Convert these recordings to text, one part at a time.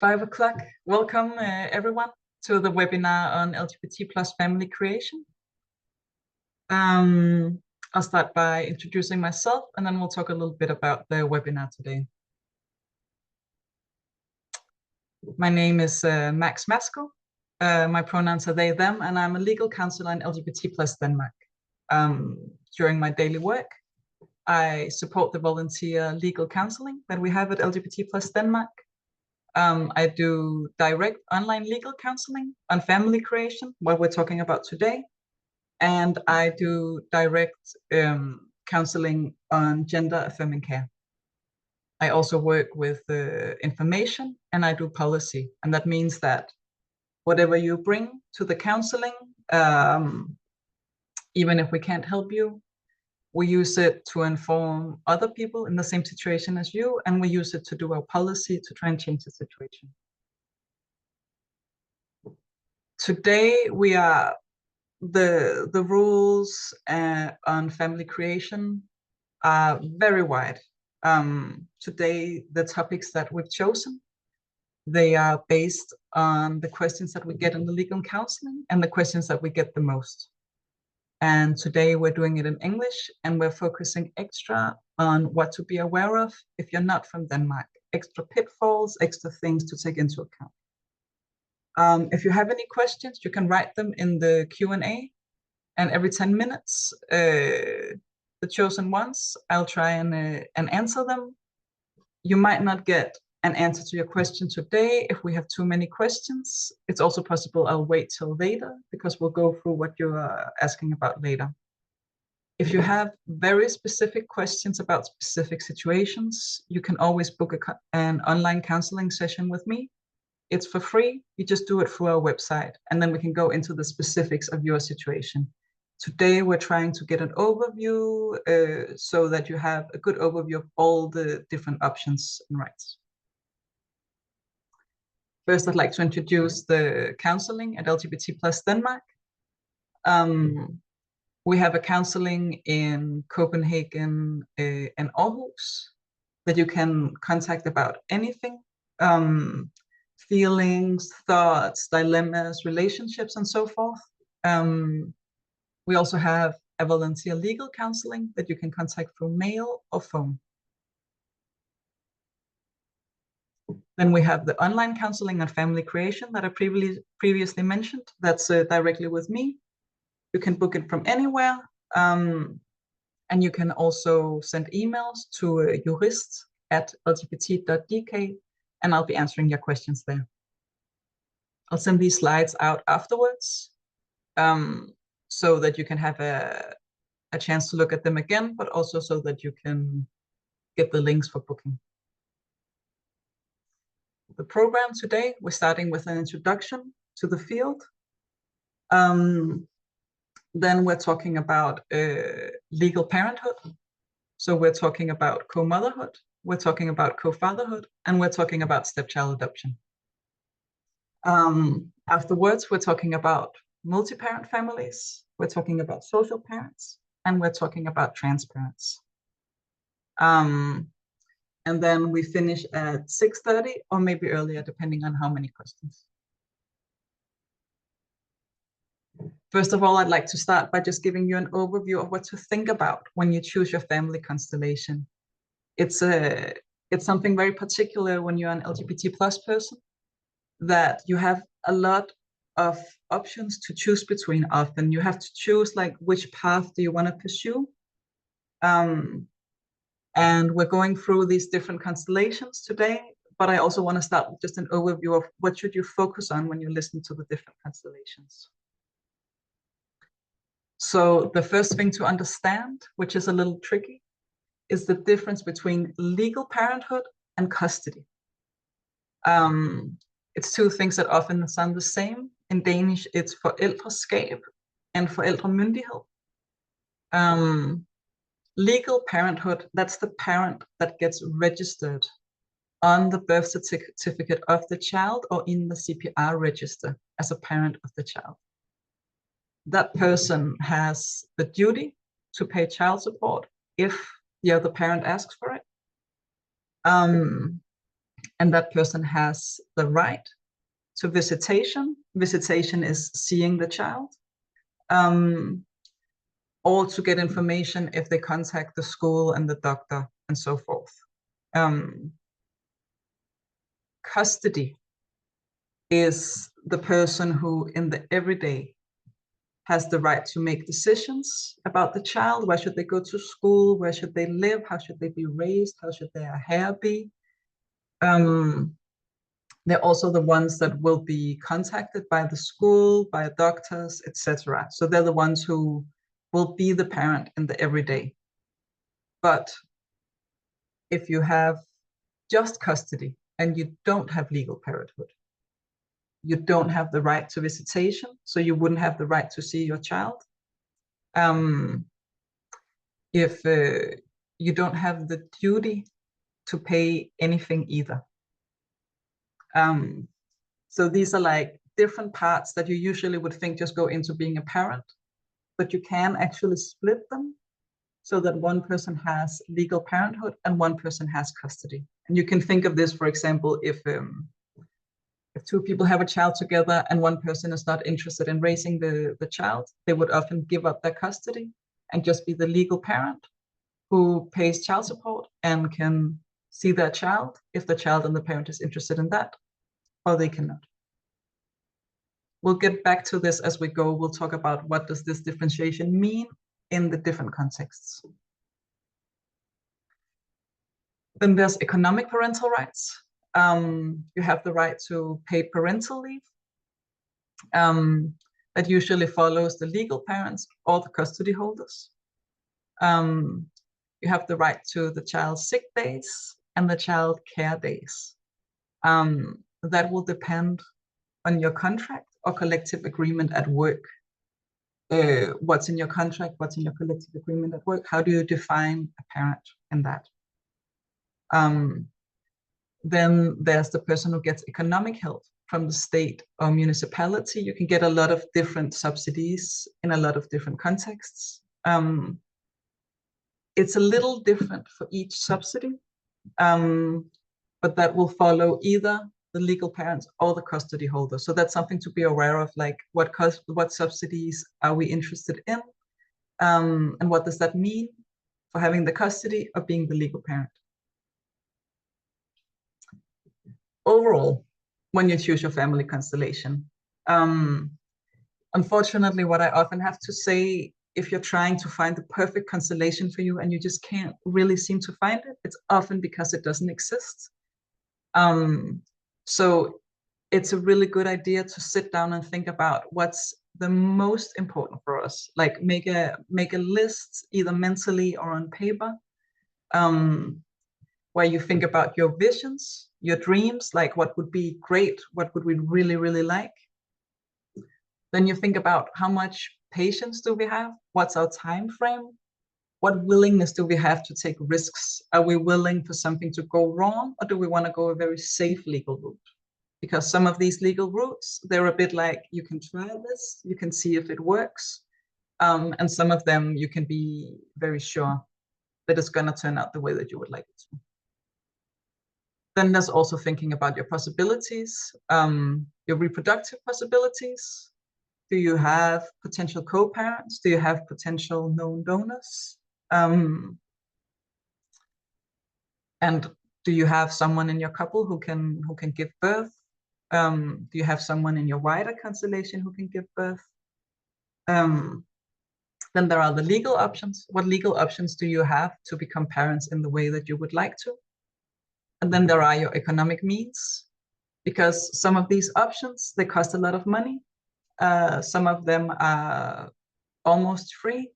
5 o'clock. Welcome everyone to the webinar on LGBT plus family creation. I'll start by introducing myself and then we'll talk a little bit about the webinar today. My name is Max Maskell. My pronouns are they, them, and I'm a legal counselor in LGBT plus Denmark. During my daily work, I support the volunteer legal counseling that we have at LGBT plus Denmark. I do direct online legal counseling on family creation, what we're talking about today. And I do direct counseling on gender affirming care. I also work with information and I do policy. And that means that whatever you bring to the counseling, even if we can't help you, we use it to inform other people in the same situation as you, and we use it to do our policy to try and change the situation. Today, we are the rules on family creation are very wide. Today, the topics that we've chosen, they are based on the questions that we get in the legal counseling and the questions that we get the most. And today we're doing it in English and we're focusing extra on what to be aware of if you're not from Denmark, extra pitfalls, extra things to take into account. If you have any questions, you can write them in the Q&A, and every 10 minutes, the chosen ones, I'll try and answer them. You might not get an answer to your question today if we have too many questions. It's also possible I'll wait till later because we'll go through what you are asking about later. If you have very specific questions about specific situations, you can always book an online counseling session with me. It's for free. You just do it through our website, and then we can go into the specifics of your situation. Today, we're trying to get an overview so that you have a good overview of all the different options and rights. First, I'd like to introduce the counseling at LGBT plus Denmark. We have a counseling in Copenhagen and Aarhus that you can contact about anything, feelings, thoughts, dilemmas, relationships, and so forth. We also have a volunteer legal counseling that you can contact through mail or phone. Then we have the online counseling on family creation that I previously mentioned. That's directly with me. You can book it from anywhere. And you can also send emails to jurist@lgbt.dk, and I'll be answering your questions there. I'll send these slides out afterwards so that you can have a chance to look at them again, but also so that you can get the links for booking. The program today, we're starting with an introduction to the field. Then we're talking about legal parenthood. So we're talking about co-motherhood, we're talking about co-fatherhood, and we're talking about stepchild adoption. Afterwards, we're talking about multi-parent families, we're talking about social parents, and we're talking about trans parents. And then we finish at 6:30 or maybe earlier, depending on how many questions. First of all, I'd like to start by just giving you an overview of what to think about when you choose your family constellation. It's something very particular when you're an LGBT plus person, that you have a lot of options to choose between often. You have to choose like which path do you want to pursue. And we're going through these different constellations today, but I also want to start with just an overview of what should you focus on when you listen to the different constellations. So the first thing to understand, which is a little tricky, is the difference between legal parenthood and custody. It's two things that often sound the same. In Danish, it's forældreskab and forældremyndighed. Legal parenthood, that's the parent that gets registered on the birth certificate of the child or in the CPR register as a parent of the child. That person has the duty to pay child support if the other parent asks for it. and that person has the right to visitation. Visitation is seeing the child, or to get information if they contact the school and the doctor and so forth. Custody is the person who in the everyday has the right to make decisions about the child. Where should they go to school? Where should they live? How should they be raised? How should their hair be? They're also the ones that will be contacted by the school, by doctors, etc. So they're the ones who will be the parent in the everyday. But if you have just custody and you don't have legal parenthood, you don't have the right to visitation, so you wouldn't have the right to see your child. If you don't have the duty to pay anything either. So these are like different parts that you usually would think just go into being a parent, but you can actually split them so that one person has legal parenthood and one person has custody. And you can think of this, for example, if two people have a child together and one person is not interested in raising the child, they would often give up their custody and just be the legal parent who pays child support and can see their child if the child and the parent is interested in that, or they cannot. We'll get back to this as we go. We'll talk about what does this differentiation mean in the different contexts. Then there's economic parental rights. You have the right to pay parental leave. That usually follows the legal parents or the custody holders. You have the right to the child's sick days and the child care days. That will depend on your contract or collective agreement at work. What's in your contract, what's in your collective agreement at work? How do you define a parent in that? Then there's the person who gets economic help from the state or municipality. You can get a lot of different subsidies in a lot of different contexts. It's a little different for each subsidy, but that will follow either the legal parents or the custody holder. So that's something to be aware of, like what subsidies are we interested in, and what does that mean for having the custody or being the legal parent. Overall, when you choose your family constellation, unfortunately, what I often have to say, if you're trying to find the perfect constellation for you and you just can't really seem to find it, it's often because it doesn't exist. So it's a really good idea to sit down and think about what's the most important for us. Like make a list, either mentally or on paper, where you think about your visions, your dreams, like what would be great, what would we really, really like. Then you think about how much patience do we have? What's our time frame? What willingness do we have to take risks? Are we willing for something to go wrong, or do we want to go a very safe legal route? Because some of these legal routes, they're a bit like, you can try this, you can see if it works. And some of them you can be very sure that it's going to turn out the way that you would like it to. Then there's also thinking about your possibilities, your reproductive possibilities. Do you have potential co-parents? Do you have potential known donors? And do you have someone in your couple who can give birth? Do you have someone in your wider constellation who can give birth? Then there are the legal options. What legal options do you have to become parents in the way that you would like to? And then there are your economic means, because some of these options, they cost a lot of money. Some of them are almost free,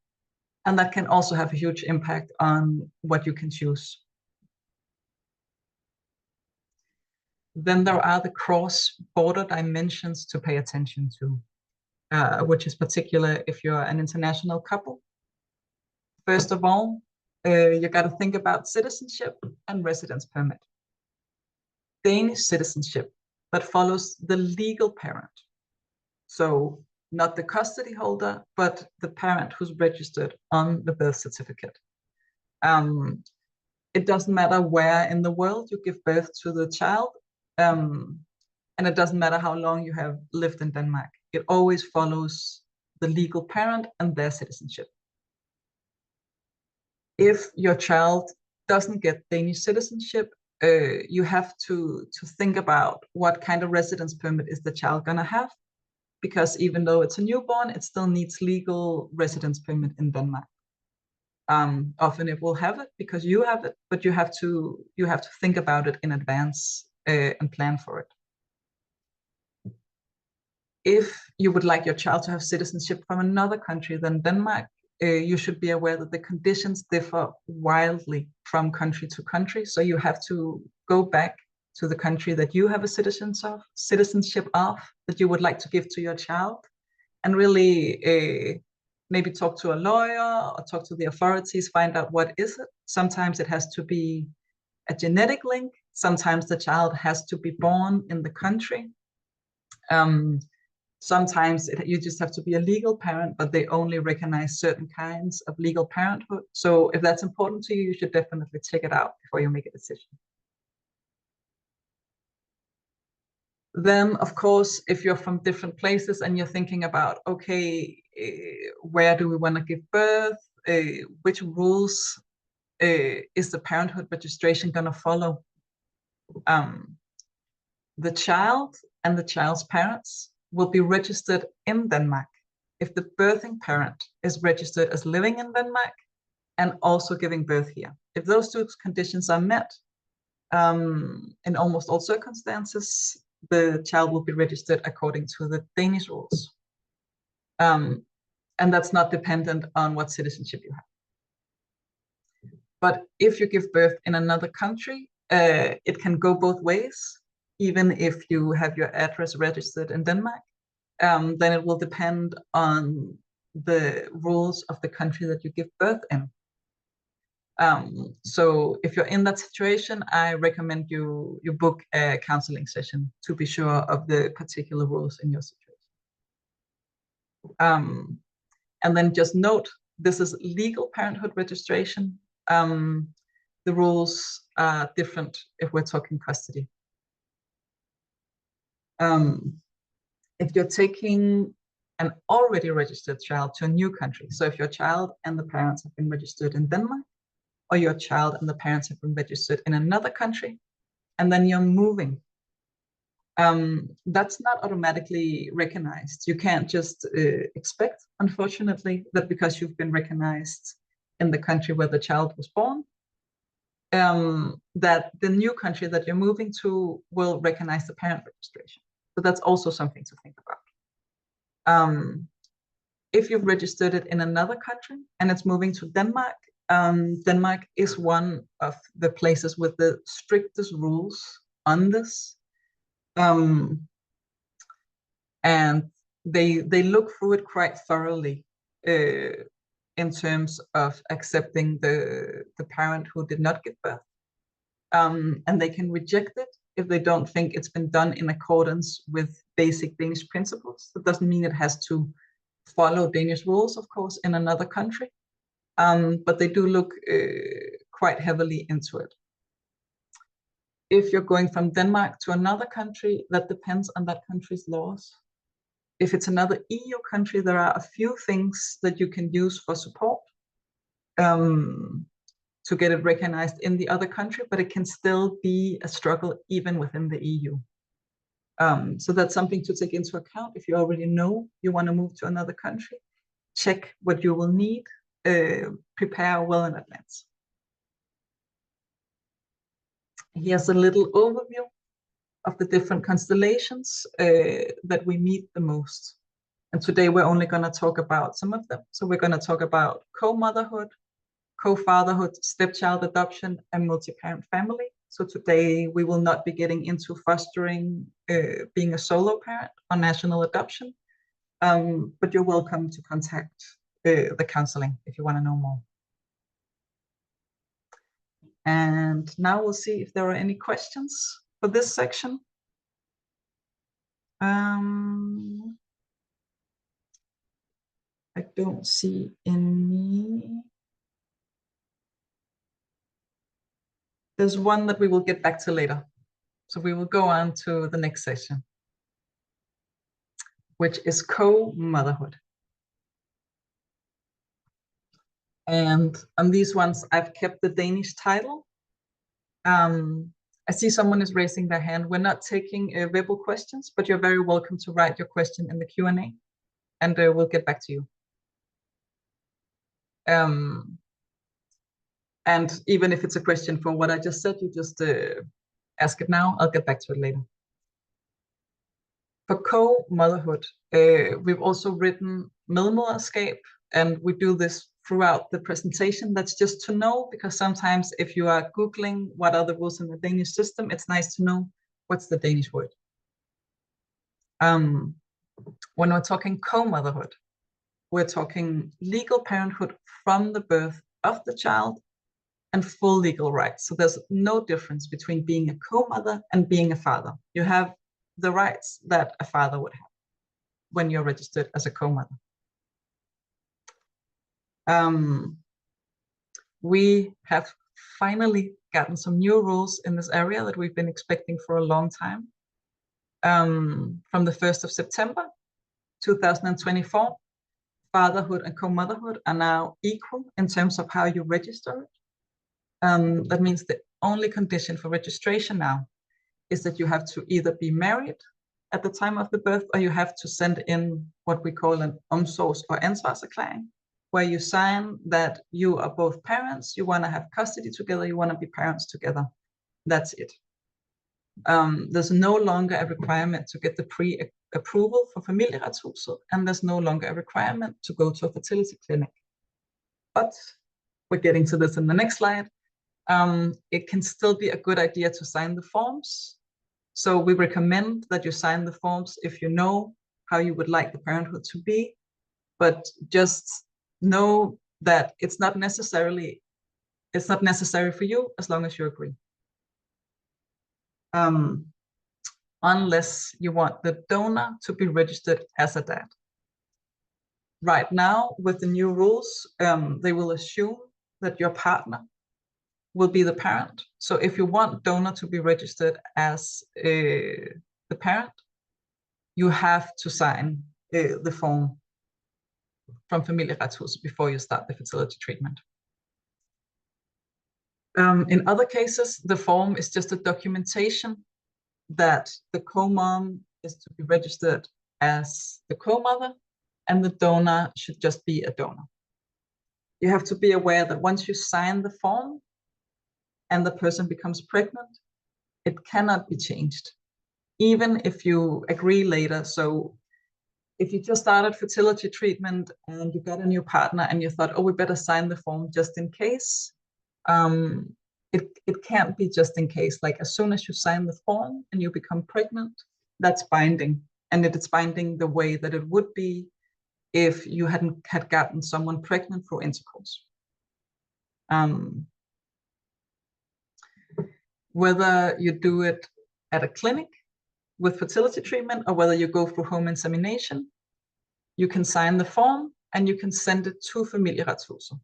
and that can also have a huge impact on what you can choose. Then there are the cross-border dimensions to pay attention to, which is particular if you're an international couple. First of all, you got to think about citizenship and residence permit. Danish citizenship that follows the legal parent. So not the custody holder, but the parent who's registered on the birth certificate. It doesn't matter where in the world you give birth to the child, and it doesn't matter how long you have lived in Denmark. It always follows the legal parent and their citizenship. If your child doesn't get Danish citizenship, you have to think about what kind of residence permit is the child gonna have, because even though it's a newborn, it still needs legal residence permit in Denmark. Often it will have it because you have it, but you have to think about it in advance and plan for it. If you would like your child to have citizenship from another country than Denmark, you should be aware that the conditions differ wildly from country to country. So you have to go back to the country that you have a citizenship of, that you would like to give to your child, and really maybe talk to a lawyer or talk to the authorities, find out what is it. Sometimes it has to be a genetic link. Sometimes the child has to be born in the country. Sometimes you just have to be a legal parent, but they only recognize certain kinds of legal parenthood. So if that's important to you, you should definitely check it out before you make a decision. Then, of course, if you're from different places and you're thinking about, okay, where do we want to give birth? Which rules is the parenthood registration going to follow? The child and the child's parents will be registered in Denmark if the birthing parent is registered as living in Denmark and also giving birth here. If those two conditions are met, in almost all circumstances, the child will be registered according to the Danish rules. And that's not dependent on what citizenship you have. But if you give birth in another country, it can go both ways. Even if you have your address registered in Denmark, then it will depend on the rules of the country that you give birth in. So if you're in that situation, I recommend you book a counseling session to be sure of the particular rules in your situation. And then just note, this is legal parenthood registration. The rules are different if we're talking custody. If you're taking an already registered child to a new country, so if your child and the parents have been registered in Denmark, or your child and the parents have been registered in another country, and then you're moving, that's not automatically recognized. You can't just expect, unfortunately, that because you've been recognized in the country where the child was born, that the new country that you're moving to will recognize the parent registration. So that's also something to think about. If you've registered it in another country and it's moving to Denmark, Denmark is one of the places with the strictest rules on this. And they look through it quite thoroughly in terms of accepting the parent who did not give birth. And they can reject it if they don't think it's been done in accordance with basic Danish principles. That doesn't mean it has to follow Danish rules, of course, in another country, but they do look quite heavily into it. If you're going from Denmark to another country, that depends on that country's laws. If it's another EU country, there are a few things that you can use for support to get it recognized in the other country, but it can still be a struggle even within the EU. So that's something to take into account. If you already know you want to move to another country, check what you will need, prepare well in advance. Here's a little overview of the different constellations that we meet the most. And today we're only going to talk about some of them. So we're going to talk about co-motherhood, co-fatherhood, stepchild adoption, and multi-parent family. So today we will not be getting into fostering, being a solo parent, or national adoption, but you're welcome to contact the counseling if you want to know more. And now we'll see if there are any questions for this section. I don't see any. there's one that we will get back to later. So we will go on to the next session, which is co-motherhood. And on these ones, I've kept the Danish title. I see someone is raising their hand. We're not taking verbal questions, but you're very welcome to write your question in the Q&A, and we'll get back to you. And even if it's a question for what I just said, you just ask it now. I'll get back to it later. For co-motherhood, we've also written medmoderskab, and we do this throughout the presentation. That's just to know, because sometimes if you are Googling what are the rules in the Danish system, it's nice to know what's the Danish word. When we're talking co-motherhood, we're talking legal parenthood from the birth of the child and full legal rights. So there's no difference between being a co-mother and being a father. You have the rights that a father would have when you're registered as a co-mother. We have finally gotten some new rules in this area that we've been expecting for a long time. From the 1st of September 2024, fatherhood and co-motherhood are now equal in terms of how you register it. That means the only condition for registration now is that you have to either be married at the time of the birth, or you have to send in what we call an omsorgs- or ansvarserklæring, where you sign that you are both parents, you want to have custody together, you want to be parents together. That's it. There's no longer a requirement to get the pre-approval for Familieretshuset, and there's no longer a requirement to go to a fertility clinic. But we're getting to this in the next slide. It can still be a good idea to sign the forms. So we recommend that you sign the forms if you know how you would like the parenthood to be, but just know that it's not necessary for you as long as you agree. Unless you want the donor to be registered as a dad. Right now, with the new rules, they will assume that your partner will be the parent. So if you want donor to be registered as the parent, you have to sign the form from Familieretshuset before you start the fertility treatment. In other cases, the form is just a documentation that the co-mom is to be registered as the co-mother, and the donor should just be a donor. You have to be aware that once you sign the form and the person becomes pregnant, it cannot be changed, even if you agree later. So if you just started fertility treatment and you got a new partner and you thought, oh, we better sign the form just in case, it can't be just in case. Like, as soon as you sign the form and you become pregnant, that's binding. And it's binding the way that it would be if you had gotten someone pregnant through intercourse. Whether you do it at a clinic with fertility treatment or whether you go through home insemination, you can sign the form and you can send it to Familieretshuset.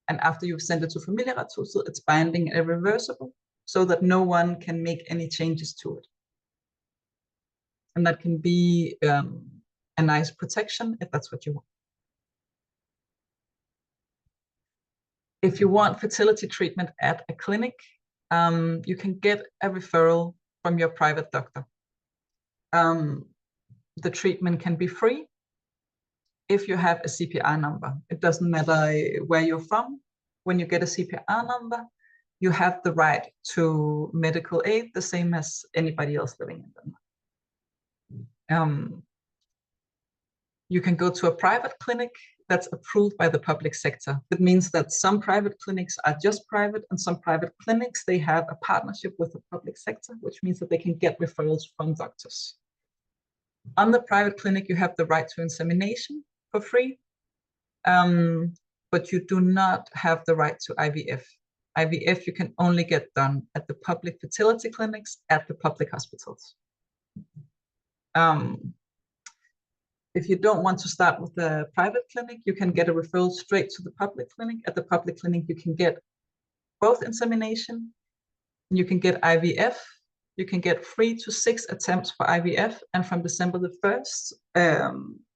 And after you've sent it to Familieretshuset, it's binding and irreversible, so that no one can make any changes to it. And that can be a nice protection if that's what you want. If you want fertility treatment at a clinic, you can get a referral from your private doctor. The treatment can be free if you have a CPR number. It doesn't matter where you're from. When you get a CPR number, you have the right to medical aid, the same as anybody else living in Denmark. You can go to a private clinic that's approved by the public sector. That means that some private clinics are just private, and some private clinics, they have a partnership with the public sector, which means that they can get referrals from doctors. On the private clinic, you have the right to insemination for free, but you do not have the right to IVF. IVF you can only get done at the public fertility clinics at the public hospitals. If you don't want to start with the private clinic, you can get a referral straight to the public clinic. At the public clinic, you can get both insemination You can get IVF. You can get 3 to 6 attempts for IVF. And from December the 1st,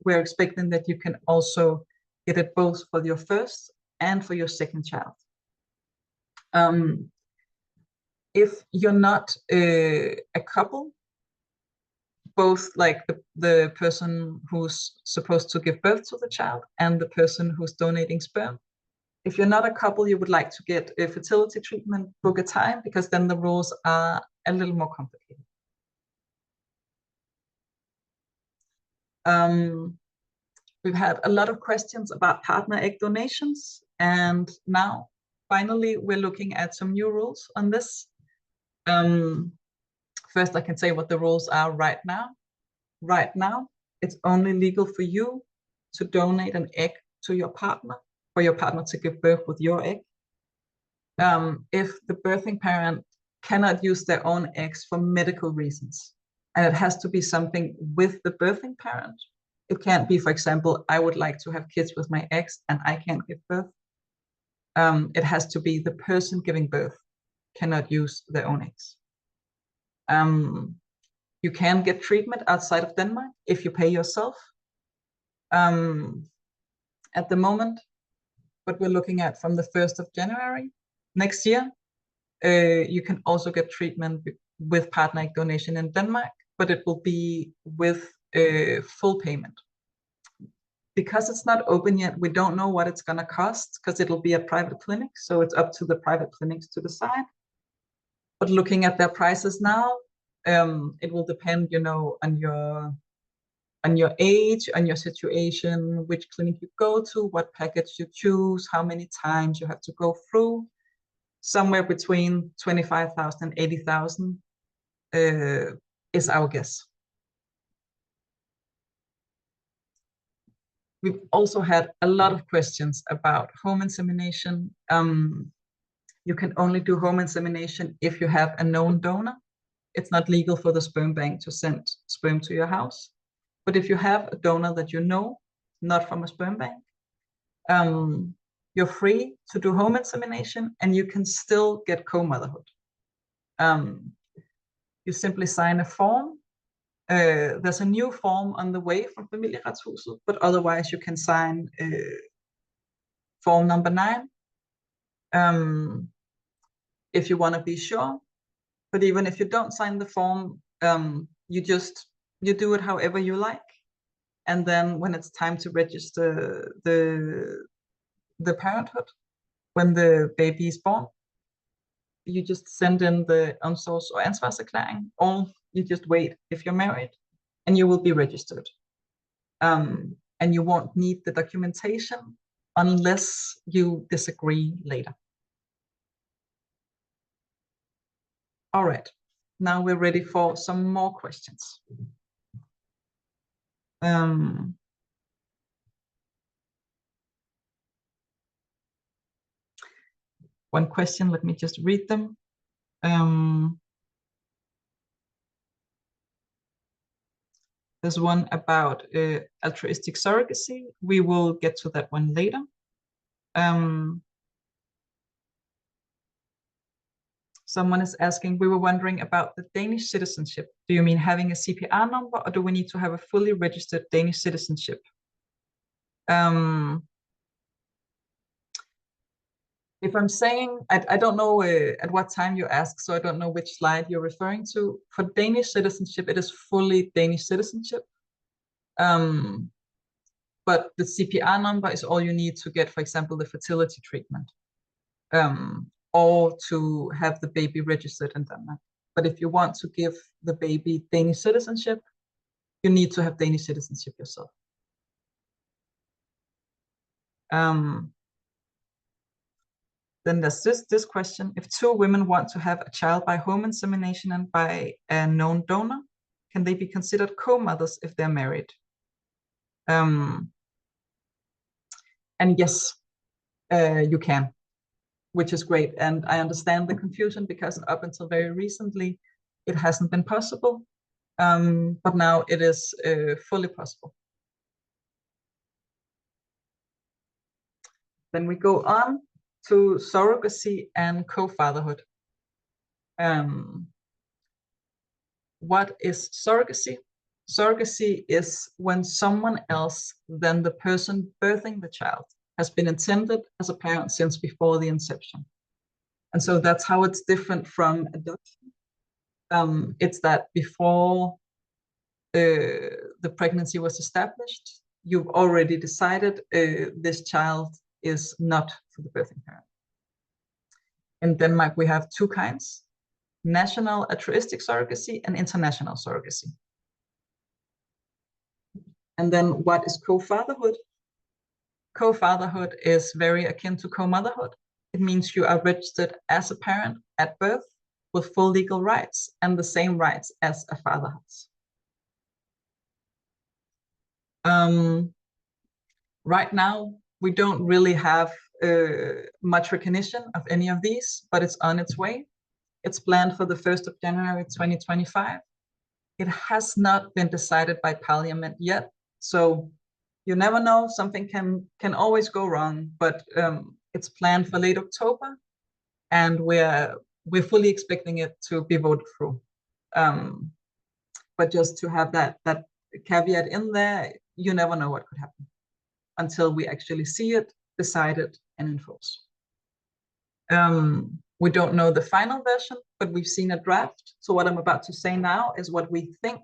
we're expecting that you can also get it both for your first and for your second child. If you're not a couple, both like the person who's supposed to give birth to the child and the person who's donating sperm, if you're not a couple, you would like to get a fertility treatment, book a time, because then the rules are a little more complicated. We've had a lot of questions about partner egg donations, and now finally we're looking at some new rules on this. First, I can say what the rules are right now. Right now, it's only legal for you to donate an egg to your partner, for your partner to give birth with your egg. If the birthing parent cannot use their own eggs for medical reasons, and it has to be something with the birthing parent. It can't be, for example, I would like to have kids with my eggs and I can't give birth. It has to be the person giving birth cannot use their own eggs. You can get treatment outside of Denmark if you pay yourself. At the moment, what we're looking at from the 1st of January next year, you can also get treatment with partner egg donation in Denmark, but it will be with full payment. Because it's not open yet, we don't know what it's going to cost because it'll be a private clinic, so it's up to the private clinics to decide. But looking at their prices now, it will depend, on your age, on your situation, which clinic you go to, what package you choose, how many times you have to go through. Somewhere between 25,000 and 80,000 is our guess. We've also had a lot of questions about home insemination. You can only do home insemination if you have a known donor. It's not legal for the sperm bank to send sperm to your house. But if you have a donor that you know, not from a sperm bank, you're free to do home insemination and you can still get co-motherhood. You simply sign a form. There's a new form on the way from Familieretshuset, but otherwise you can sign form number 9 if you want to be sure. But even if you don't sign the form, you do it however you like. And then when it's time to register the parenthood, when the baby is born, you just send in the omsorgs- og ansvarserklæring, or you just wait if you're married, and you will be registered. And you won't need the documentation unless you disagree later. All right, now we're ready for some more questions. One question, let me just read them. There's one about altruistic surrogacy. We will get to that one later. Someone is asking, we were wondering about the Danish citizenship. Do you mean having a CPR number, or do we need to have a fully registered Danish citizenship? If I'm saying, I don't know at what time you ask, so I don't know which slide you're referring to. For Danish citizenship, it is fully Danish citizenship. But the CPR number is all you need to get, for example, the fertility treatment, or to have the baby registered in Denmark. But if you want to give the baby Danish citizenship, you need to have Danish citizenship yourself. Then there's this question. If 2 women want to have a child by home insemination and by a known donor, can they be considered co-mothers if they're married? And yes, you can, which is great. And I understand the confusion because up until very recently, it hasn't been possible. But now it is fully possible. Then we go on to surrogacy and co-fatherhood. What is surrogacy? Surrogacy is when someone else than the person birthing the child has been intended as a parent since before the inception. And so that's how it's different from adoption. It's that before the pregnancy was established, you've already decided this child is not for the birthing parent. In Denmark, we have two kinds: national altruistic surrogacy and international surrogacy. And then what is co-fatherhood? Co-fatherhood is very akin to co-motherhood. It means you are registered as a parent at birth with full legal rights and the same rights as a father has. Right now, we don't really have much recognition of any of these, but it's on its way. It's planned for the 1st of January 2025. It has not been decided by Parliament yet, so you never know. Something can always go wrong, but it's planned for late October, and we're fully expecting it to be voted through. But just to have that caveat in there, you never know what could happen until we actually see it, decide it, and enforce. We don't know the final version, but we've seen a draft. So what I'm about to say now is what we think.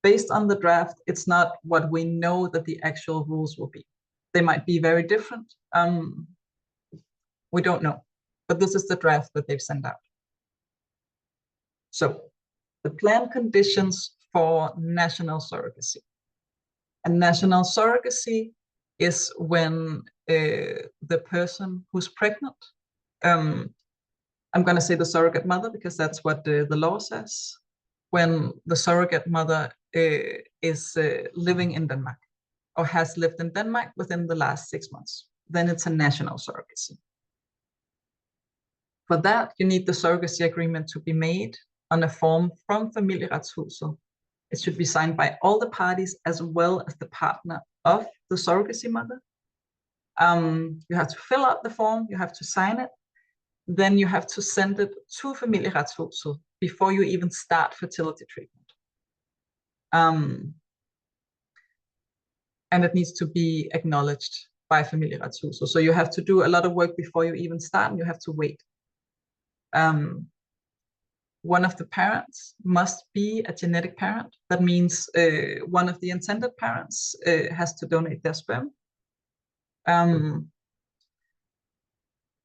Based on the draft, it's not what we know that the actual rules will be. They might be very different. We don't know, but this is the draft that they've sent out. So the planned conditions for national surrogacy. And national surrogacy is when the person who's pregnant, I'm going to say the surrogate mother because that's what the law says, when the surrogate mother is living in Denmark or has lived in Denmark within the last 6 months, then it's a national surrogacy. For that, you need the surrogacy agreement to be made on a form from Familieretshuset. It should be signed by all the parties as well as the partner of the surrogacy mother. You have to fill out the form, you have to sign it, then you have to send it to Familieretshuset before you even start fertility treatment. And it needs to be acknowledged by Familieretshuset. So you have to do a lot of work before you even start, and you have to wait. One of the parents must be a genetic parent. That means one of the intended parents has to donate their sperm.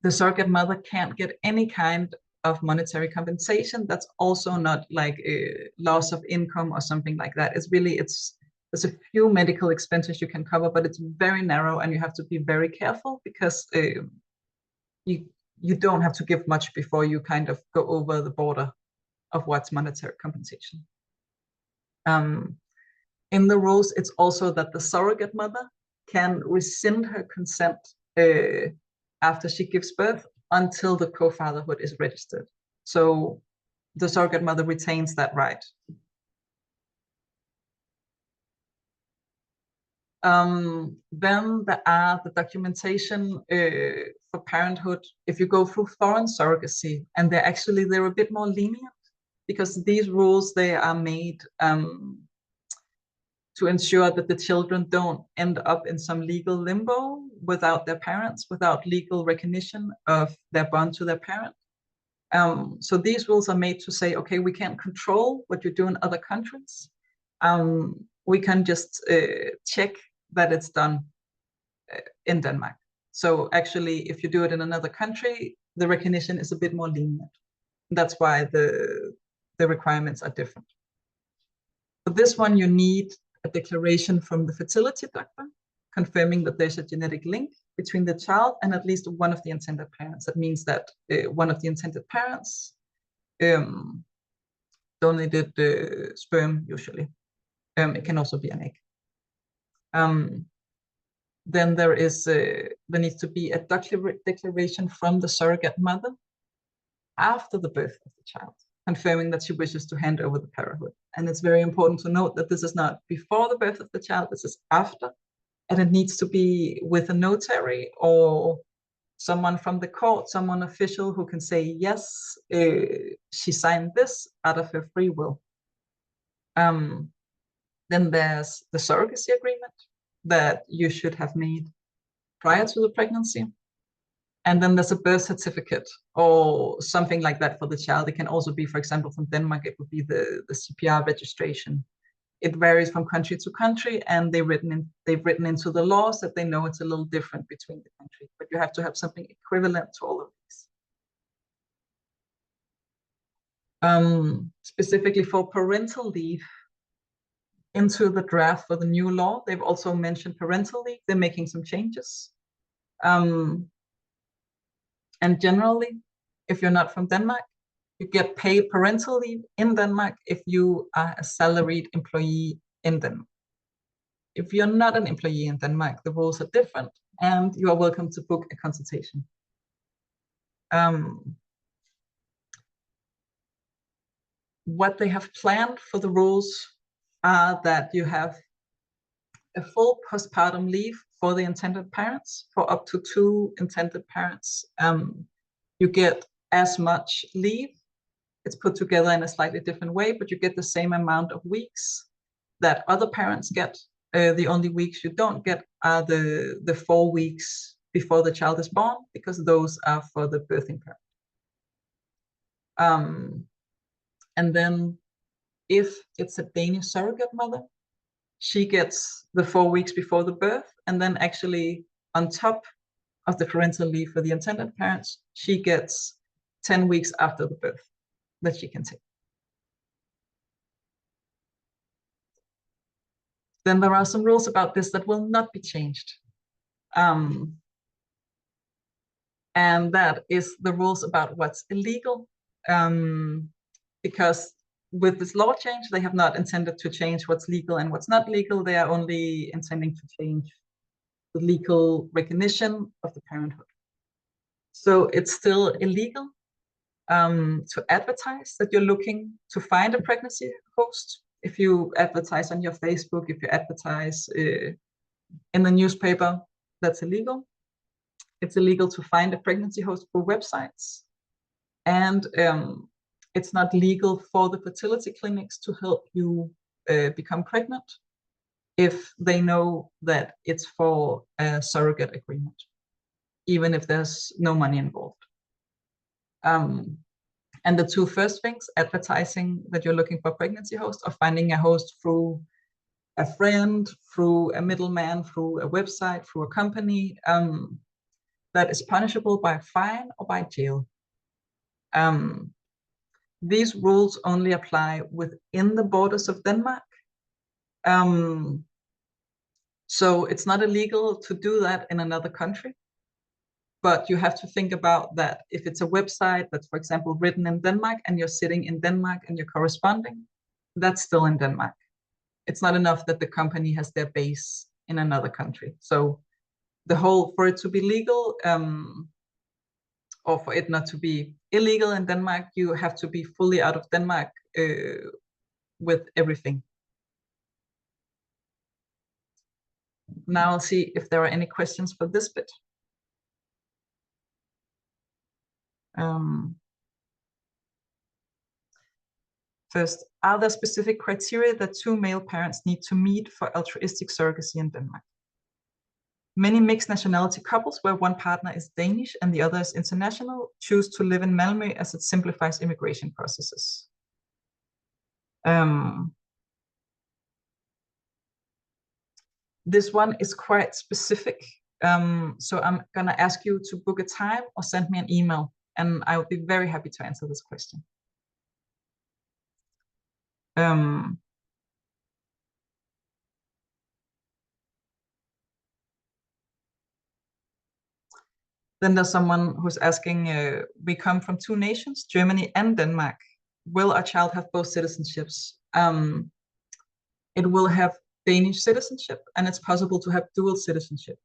The surrogate mother can't get any kind of monetary compensation. That's also not like a loss of income or something like that. It's really, there's a few medical expenses you can cover, but it's very narrow and you have to be very careful because you don't have to give much before you kind of go over the border of what's monetary compensation. In the rules, it's also that the surrogate mother can rescind her consent after she gives birth until the co-fatherhood is registered. So the surrogate mother retains that right. Then there are the documentation for parenthood. If you go through foreign surrogacy, and they're a bit more lenient because these rules, they are made to ensure that the children don't end up in some legal limbo without their parents, without legal recognition of their bond to their parent. So these rules are made to say, okay, we can't control what you do in other countries. We can just check that it's done in Denmark. So actually, if you do it in another country, the recognition is a bit more lenient. That's why the requirements are different. For this one, you need a declaration from the fertility doctor confirming that there's a genetic link between the child and at least one of the intended parents. That means that one of the intended parents donated the sperm usually. It can also be an egg. Then there needs to be a declaration from the surrogate mother after the birth of the child, confirming that she wishes to hand over the parenthood. And it's very important to note that this is not before the birth of the child, this is after, and it needs to be with a notary or someone from the court, someone official who can say, yes, she signed this out of her free will. Then there's the surrogacy agreement that you should have made prior to the pregnancy. And then there's a birth certificate or something like that for the child. It can also be, for example, from Denmark, it would be the CPR registration. It varies from country to country, and they've written into the laws that they know it's a little different between the countries, but you have to have something equivalent to all of these. Specifically for parental leave, into the draft for the new law, they've also mentioned parental leave. They're making some changes. And generally, if you're not from Denmark, you get paid parental leave in Denmark if you are a salaried employee in Denmark. If you're not an employee in Denmark, the rules are different, and you are welcome to book a consultation. What they have planned for the rules are that you have a full postpartum leave for the intended parents, for up to 2 intended parents. You get as much leave. It's put together in a slightly different way, but you get the same amount of weeks that other parents get. The only weeks you don't get are the 4 weeks before the child is born, because those are for the birthing parent. And then if it's a Danish surrogate mother, she gets the 4 weeks before the birth, and then actually on top of the parental leave for the intended parents, she gets 10 weeks after the birth that she can take. Then there are some rules about this that will not be changed. And that is the rules about what's illegal. Because with this law change, they have not intended to change what's legal and what's not legal. They are only intending to change the legal recognition of the parenthood. So it's still illegal to advertise that you're looking to find a pregnancy host. If you advertise on your Facebook, if you advertise in the newspaper, that's illegal. It's illegal to find a pregnancy host through websites. And it's not legal for the fertility clinics to help you become pregnant if they know that it's for a surrogate agreement, even if there's no money involved. And the 2 first things, advertising that you're looking for a pregnancy host, or finding a host through a friend, through a middleman, through a website, through a company, that is punishable by fine or by jail. These rules only apply within the borders of Denmark. So it's not illegal to do that in another country. But you have to think about that if it's a website that's, for example, written in Denmark and you're sitting in Denmark and you're corresponding, that's still in Denmark. It's not enough that the company has their base in another country. So for it to be legal, or for it not to be illegal in Denmark, you have to be fully out of Denmark with everything. Now I'll see if there are any questions for this bit. First, are there specific criteria that 2 male parents need to meet for altruistic surrogacy in Denmark? Many mixed nationality couples where one partner is Danish and the other is international choose to live in Malmö as it simplifies immigration processes. This one is quite specific. So I'm gonna ask you to book a time or send me an email, and I will be very happy to answer this question. Then there's someone who's asking, we come from 2 nations, Germany and Denmark. Will our child have both citizenships? It will have Danish citizenship, and it's possible to have dual citizenship.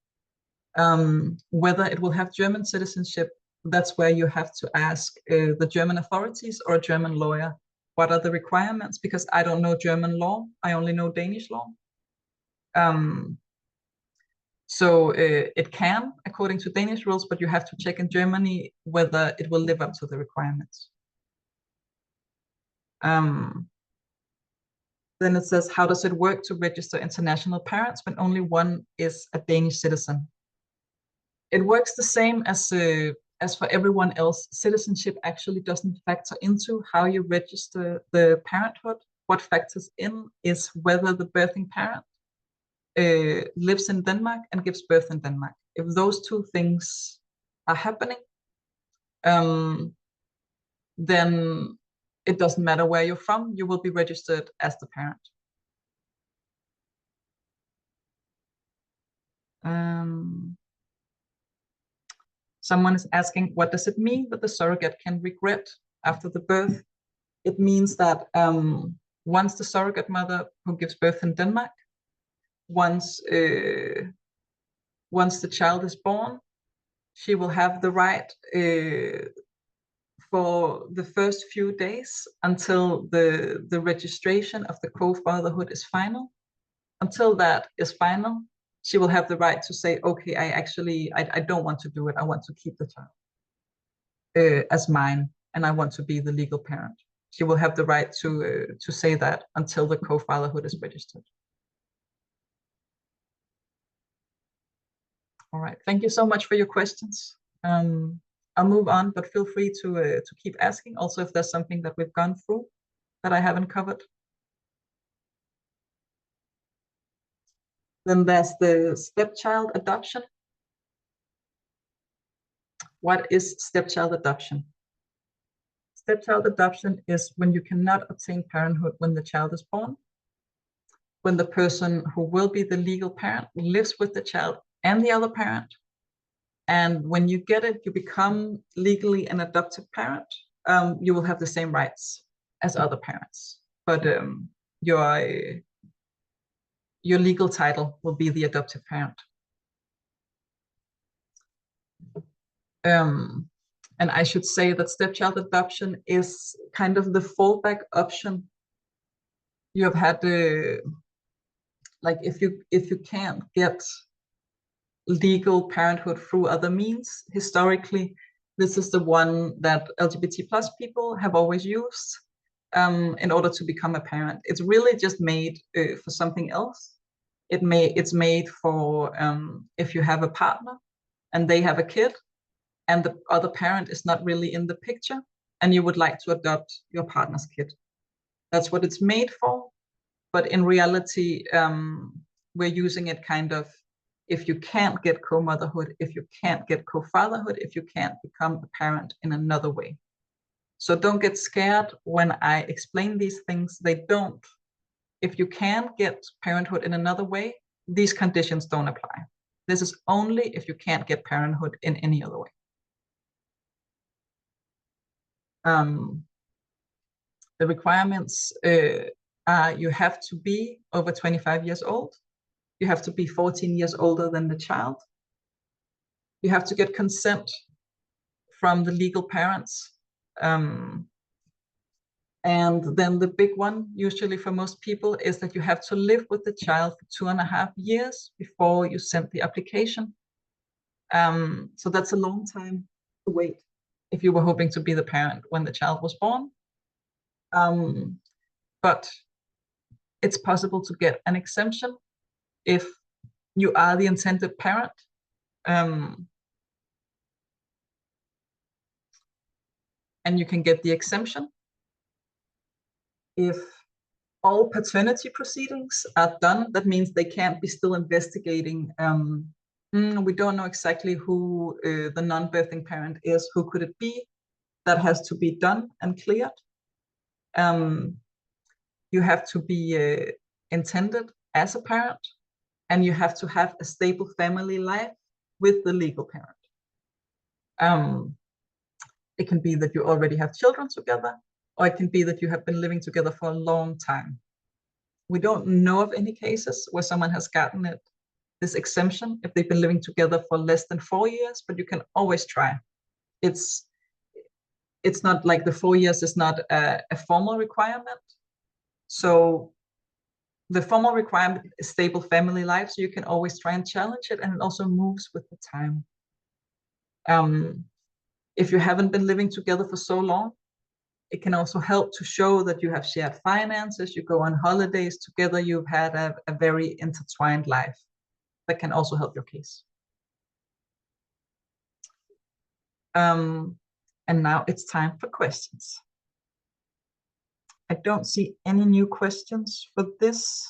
Whether it will have German citizenship, that's where you have to ask the German authorities or a German lawyer, what are the requirements? Because I don't know German law, I only know Danish law. So it can, according to Danish rules, but you have to check in Germany whether it will live up to the requirements. Then it says, how does it work to register international parents when only one is a Danish citizen? It works the same as for everyone else. Citizenship actually doesn't factor into how you register the parenthood. What factors in is whether the birthing parent lives in Denmark and gives birth in Denmark. If those two things are happening, then it doesn't matter where you're from, you will be registered as the parent. Someone is asking, what does it mean that the surrogate can regret after the birth? It means that once the surrogate mother who gives birth in Denmark, once the child is born, she will have the right for the first few days until the registration of the co-fatherhood is final. Until that is final, she will have the right to say, okay, I don't want to do it. I want to keep the child as mine, and I want to be the legal parent. She will have the right to say that until the co-fatherhood is registered. All right, thank you so much for your questions. I'll move on, but feel free to keep asking. Also, if there's something that we've gone through that I haven't covered. Then there's the stepchild adoption. What is stepchild adoption? Stepchild adoption is when you cannot obtain parenthood when the child is born, when the person who will be the legal parent lives with the child and the other parent. And when you get it, you become legally an adoptive parent. You will have the same rights as other parents, but your legal title will be the adoptive parent. And I should say that stepchild adoption is kind of the fallback option. You have had like if you can't get legal parenthood through other means, historically, this is the one that LGBT plus people have always used in order to become a parent. It's really just made for something else. It's made for if you have a partner and they have a kid and the other parent is not really in the picture and you would like to adopt your partner's kid. That's what it's made for. But in reality, we're using it kind of if you can't get co-motherhood, if you can't get co-fatherhood, if you can't become a parent in another way. So don't get scared when I explain these things. They don't. If you can get parenthood in another way, these conditions don't apply. This is only if you can't get parenthood in any other way. The requirements are you have to be over 25 years old. You have to be 14 years older than the child. You have to get consent from the legal parents. And then the big one, usually for most people, is that you have to live with the child for 2.5 years before you send the application. So that's a long time to wait if you were hoping to be the parent when the child was born. But it's possible to get an exemption if you are the intended parent. And you can get the exemption if all paternity proceedings are done. That means they can't be still investigating. We don't know exactly who the non-birthing parent is. Who could it be? That has to be done and cleared. You have to be intended as a parent, and you have to have a stable family life with the legal parent. It can be that you already have children together, or it can be that you have been living together for a long time. We don't know of any cases where someone has gotten this exemption if they've been living together for less than 4 years, but you can always try. It's not like the 4 years is not a formal requirement. So the formal requirement is stable family life, so you can always try and challenge it, and it also moves with the time. If you haven't been living together for so long, it can also help to show that you have shared finances, you go on holidays together, you've had a very intertwined life. That can also help your case. And now it's time for questions. I don't see any new questions for this.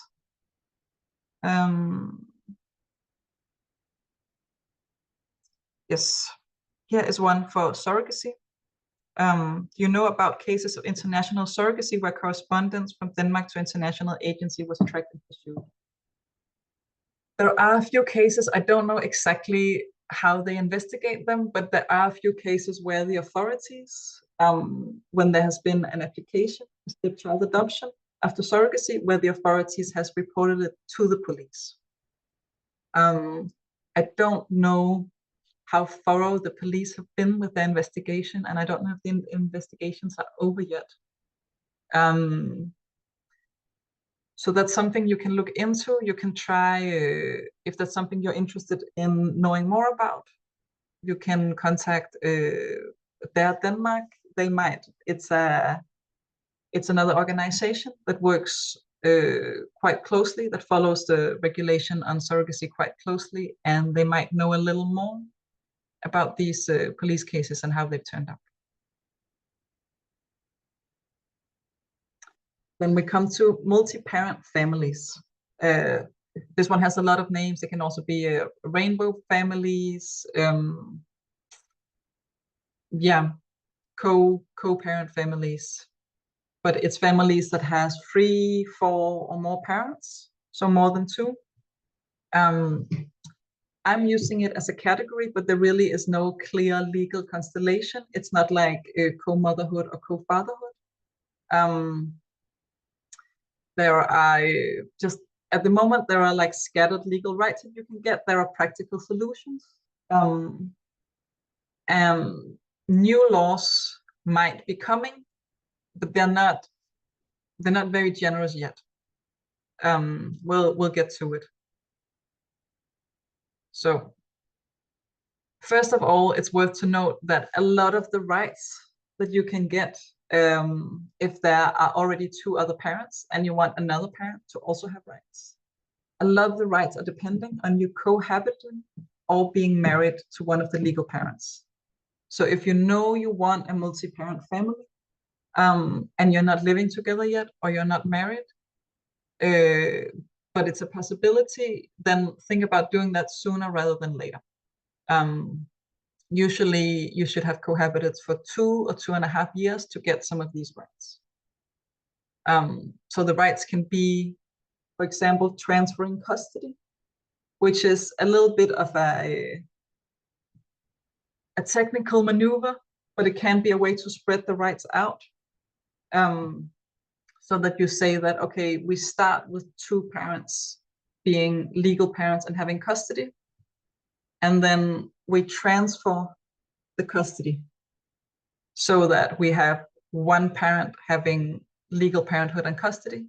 Yes, here is one for surrogacy. Do you know about cases of international surrogacy where correspondence from Denmark to international agency was tracked and pursued? There are a few cases. I don't know exactly how they investigate them, but there are a few cases where the authorities, when there has been an application for stepchild adoption after surrogacy, where the authorities has reported it to the police. I don't know how thorough the police have been with their investigation, and I don't know if the investigations are over yet. So that's something you can look into. You can try, if that's something you're interested in knowing more about, you can contact Their Denmark. They might. It's another organization that works quite closely, that follows the regulation on surrogacy quite closely, and they might know a little more about these police cases and how they've turned out. Then we come to multi-parent families. This one has a lot of names. It can also be rainbow families, co-parent families. But it's families that has 3, 4, or more parents, so more than 2. I'm using it as a category, but there really is no clear legal constellation. It's not like co-motherhood or co-fatherhood. There are just, at the moment, there are like scattered legal rights that you can get. There are practical solutions. And new laws might be coming, but they're not very generous yet. We'll get to it. So first of all, it's worth to note that a lot of the rights that you can get, if there are already 2 other parents and you want another parent to also have rights, a lot of the rights are depending on you cohabiting or being married to one of the legal parents. So if you know you want a multi-parent family, and you're not living together yet, or you're not married, but it's a possibility, then think about doing that sooner rather than later. Usually you should have cohabited for 2 or 2.5 years to get some of these rights. So the rights can be, for example, transferring custody, which is a little bit of a technical maneuver, but it can be a way to spread the rights out. So that you say that, okay, we start with 2 parents being legal parents and having custody, and then we transfer the custody so that we have 1 parent having legal parenthood and custody,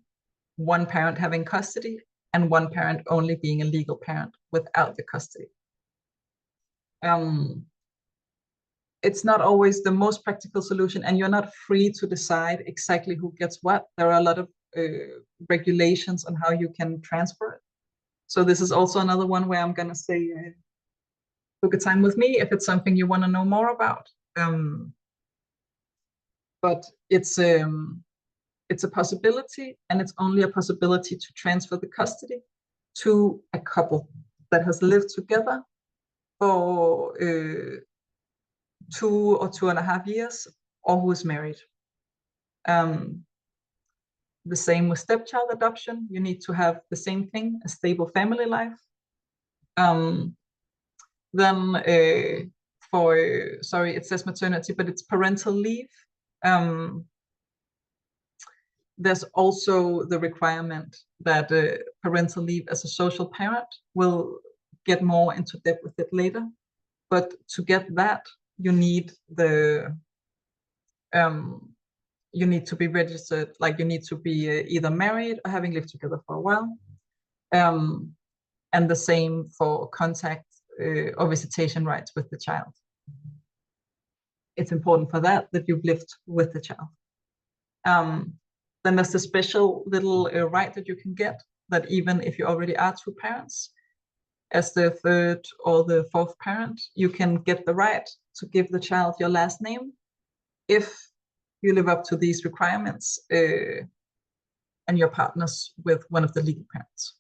1 parent having custody, and 1 parent only being a legal parent without the custody. It's not always the most practical solution, and you're not free to decide exactly who gets what. There are a lot of regulations on how you can transfer it. So this is also another one where I'm going to say, book a time with me if it's something you want to know more about. But it's a possibility, and it's only a possibility to transfer the custody to a couple that has lived together for 2 or 2.5 years, or who is married. The same with stepchild adoption. You need to have the same thing, a stable family life. Then it says maternity, but it's parental leave. There's also the requirement that parental leave as a social parent. Will get more into depth with it later. But to get that, you need the you need to be registered, like you need to be either married or having lived together for a while. And the same for contact or visitation rights with the child. It's important for that you've lived with the child. Then there's a special little right that you can get, that even if you already are two parents, as the third or the fourth parent, you can get the right to give the child your last name if you live up to these requirements and you're partners with one of the legal parents.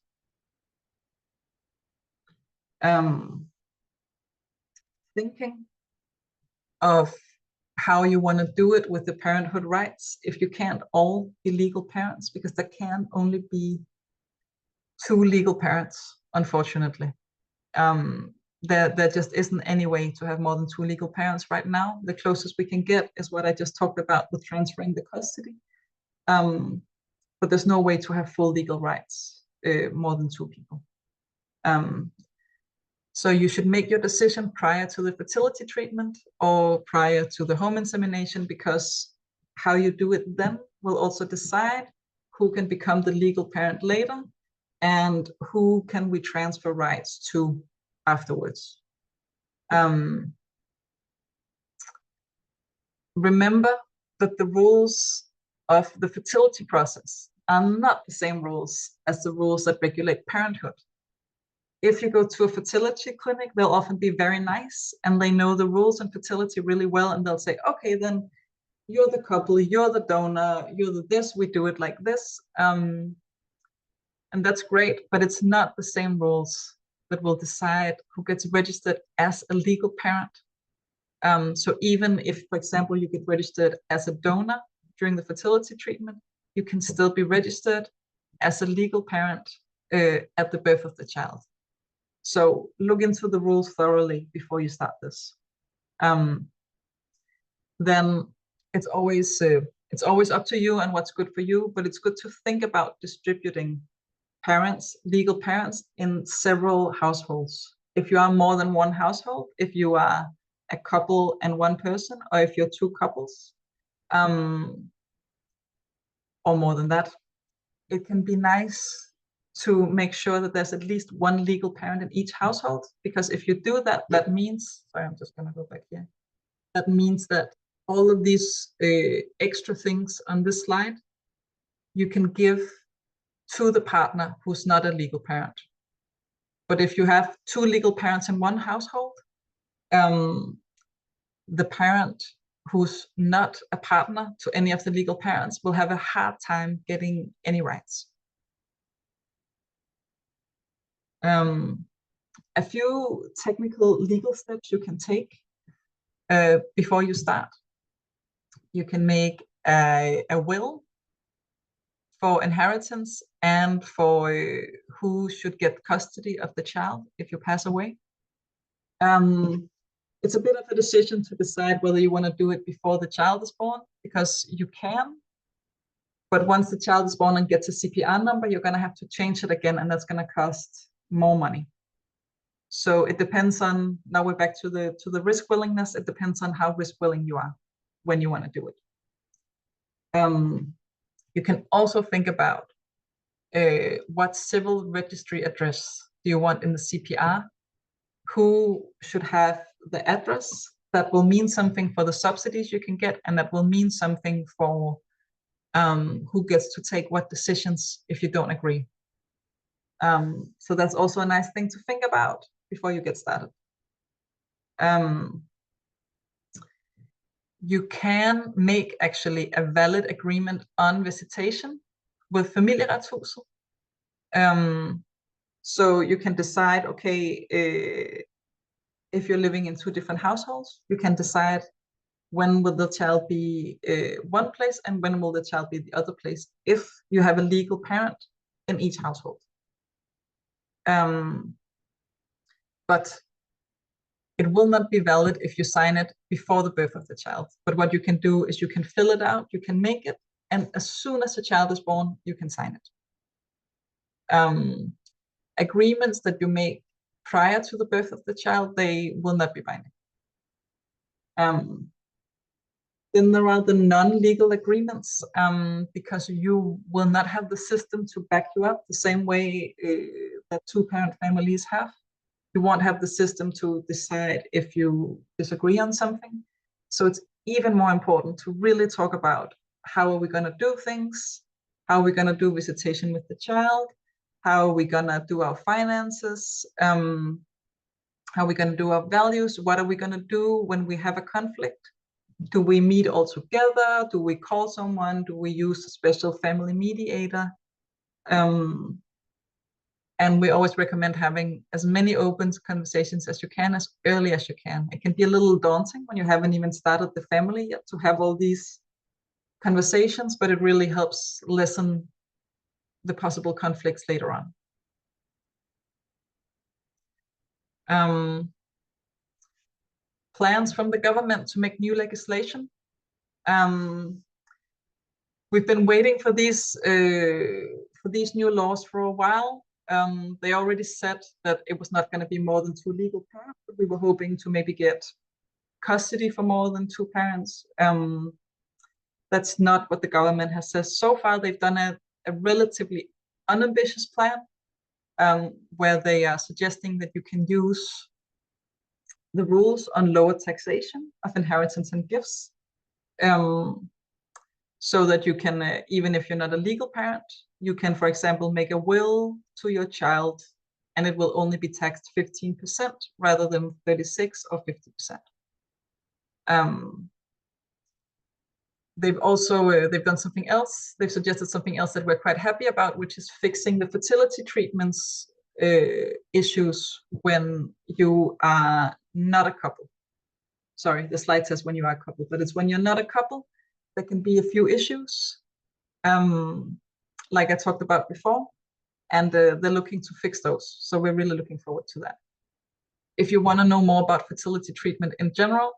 Thinking of how you want to do it with the parenthood rights, if you can't all be legal parents, because there can only be two legal parents, unfortunately. There just isn't any way to have more than two legal parents right now. The closest we can get is what I just talked about with transferring the custody. But there's no way to have full legal rights, more than two people. So you should make your decision prior to the fertility treatment or prior to the home insemination, because how you do it then will also decide who can become the legal parent later and who can we transfer rights to afterwards. Remember that the rules of the fertility process are not the same rules as the rules that regulate parenthood. If you go to a fertility clinic, they'll often be very nice and they know the rules in fertility really well, and they'll say, okay, then you're the couple, you're the donor, you're the this, we do it like this. And that's great, but it's not the same rules that will decide who gets registered as a legal parent. So even if, for example, you get registered as a donor during the fertility treatment, you can still be registered as a legal parent at the birth of the child. So look into the rules thoroughly before you start this. Then it's always up to you and what's good for you, but it's good to think about distributing parents, legal parents, in several households. If you are more than one household, if you are a couple and one person, or if you're two couples, or more than that, it can be nice to make sure that there's at least one legal parent in each household, because if you do that, that means, sorry, I'm just going to go back here. That means that all of these extra things on this slide, you can give to the partner who's not a legal parent. But if you have two legal parents in one household, the parent who's not a partner to any of the legal parents will have a hard time getting any rights. A few technical legal steps you can take before you start. You can make a will for inheritance and for who should get custody of the child if you pass away. It's a bit of a decision to decide whether you want to do it before the child is born, because you can, but once the child is born and gets a CPR number, you're going to have to change it again, and that's going to cost more money. So it depends on, now we're back to the risk willingness. It depends on how risk willing you are when you want to do it. You can also think about what civil registry address do you want in the CPR? Who should have the address? That will mean something for the subsidies you can get, and that will mean something for who gets to take what decisions if you don't agree. So that's also a nice thing to think about before you get started. You can make actually a valid agreement on visitation with Familieretshuset. So you can decide, okay, if you're living in two different households, you can decide when will the child be one place and when will the child be the other place, if you have a legal parent in each household. But it will not be valid if you sign it before the birth of the child. But what you can do is you can fill it out, you can make it, and as soon as the child is born, you can sign it. Agreements that you make prior to the birth of the child, they will not be binding. Then there are the non-legal agreements, because you will not have the system to back you up the same way that two-parent families have. You won't have the system to decide if you disagree on something. So it's even more important to really talk about how are we going to do things, how are we going to do visitation with the child, how are we going to do our finances, how are we going to do our values, what are we going to do when we have a conflict. Do we meet all together? Do we call someone? Do we use a special family mediator? And we always recommend having as many open conversations as you can, as early as you can. It can be a little daunting when you haven't even started the family yet to have all these conversations, but it really helps lessen the possible conflicts later on. Plans from the government to make new legislation. We've been waiting for these new laws for a while. They already said that it was not going to be more than 2 legal parents, but we were hoping to maybe get custody for more than 2 parents. That's not what the government has said so far. They've done a relatively unambitious plan, where they are suggesting that you can use the rules on lower taxation of inheritance and gifts, so that you can, even if you're not a legal parent, you can, for example, make a will to your child, and it will only be taxed 15% rather than 36 or 50%. They've done something else. They've suggested something else that we're quite happy about, which is fixing the fertility treatments issues when you are not a couple. Sorry, the slide says when you are a couple, but it's when you're not a couple, there can be a few issues, like I talked about before, and they're looking to fix those. So we're really looking forward to that. If you want to know more about fertility treatment in general,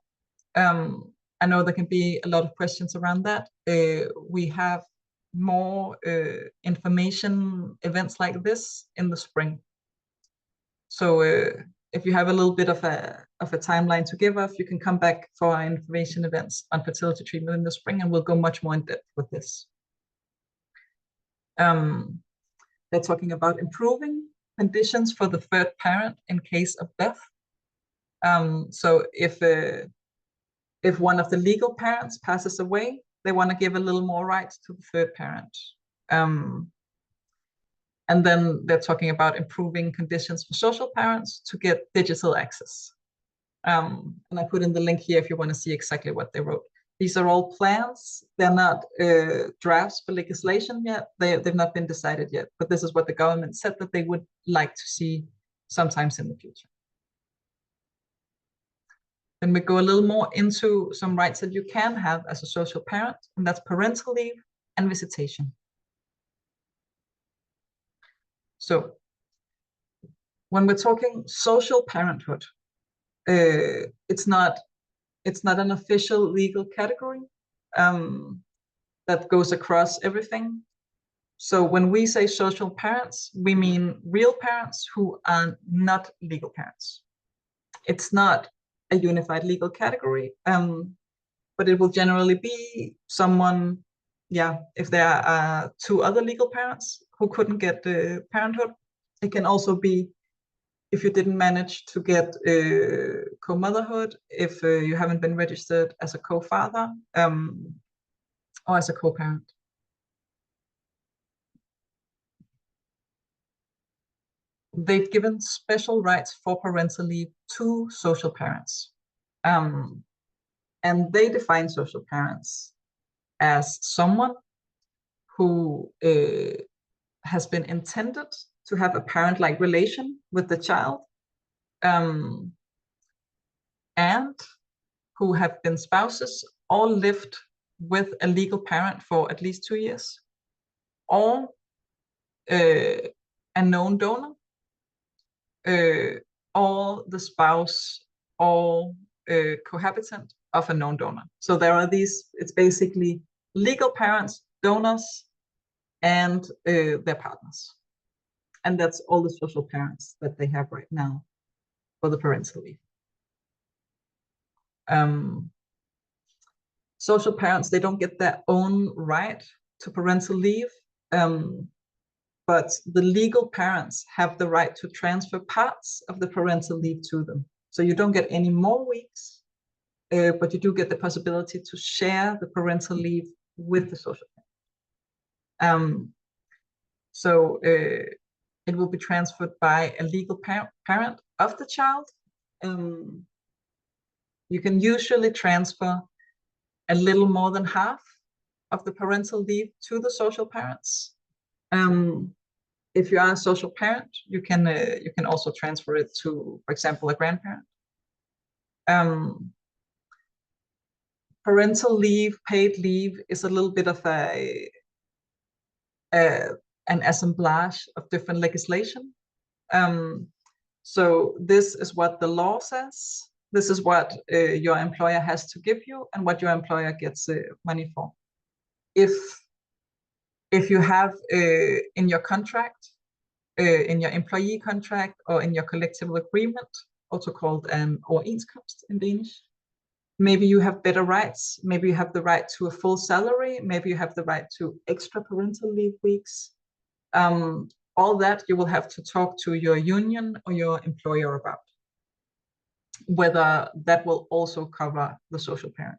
I know there can be a lot of questions around that. We have more information events like this in the spring. So if you have a little bit of a timeline to give us, you can come back for our information events on fertility treatment in the spring, and we'll go much more in depth with this. They're talking about improving conditions for the third parent in case of death. So if one of the legal parents passes away, they want to give a little more rights to the third parent. And then they're talking about improving conditions for social parents to get digital access. And I put in the link here if you want to see exactly what they wrote. These are all plans. They're not drafts for legislation yet. They've not been decided yet, but this is what the government said that they would like to see sometimes in the future. Then we go a little more into some rights that you can have as a social parent, and that's parental leave and visitation. So when we're talking social parenthood, it's not an official legal category that goes across everything. So when we say social parents, we mean real parents who are not legal parents. It's not a unified legal category, but it will generally be someone, if there are 2 other legal parents who couldn't get the parenthood. It can also be if you didn't manage to get co-motherhood, if you haven't been registered as a co-father, or as a co-parent. They've given special rights for parental leave to social parents. And they define social parents as someone who has been intended to have a parent-like relation with the child, and who have been spouses or lived with a legal parent for at least 2 years, or a known donor, or the spouse or cohabitant of a known donor. So there are these, it's basically legal parents, donors, and their partners. And that's all the social parents that they have right now for the parental leave. Social parents, they don't get their own right to parental leave, but the legal parents have the right to transfer parts of the parental leave to them. So you don't get any more weeks, but you do get the possibility to share the parental leave with the social parent. So it will be transferred by a legal parent of the child. You can usually transfer a little more than half of the parental leave to the social parents. If you are a social parent, you can also transfer it to, for example, a grandparent. Parental leave, paid leave, is a little bit of an assemblage of different legislation. So this is what the law says. This is what your employer has to give you and what your employer gets money for. If you have in your contract, in your employee contract or in your collective agreement, also called an overenskomst in Danish, maybe you have better rights. Maybe you have the right to a full salary. Maybe you have the right to extra parental leave weeks. All that you will have to talk to your union or your employer about, whether that will also cover the social parent.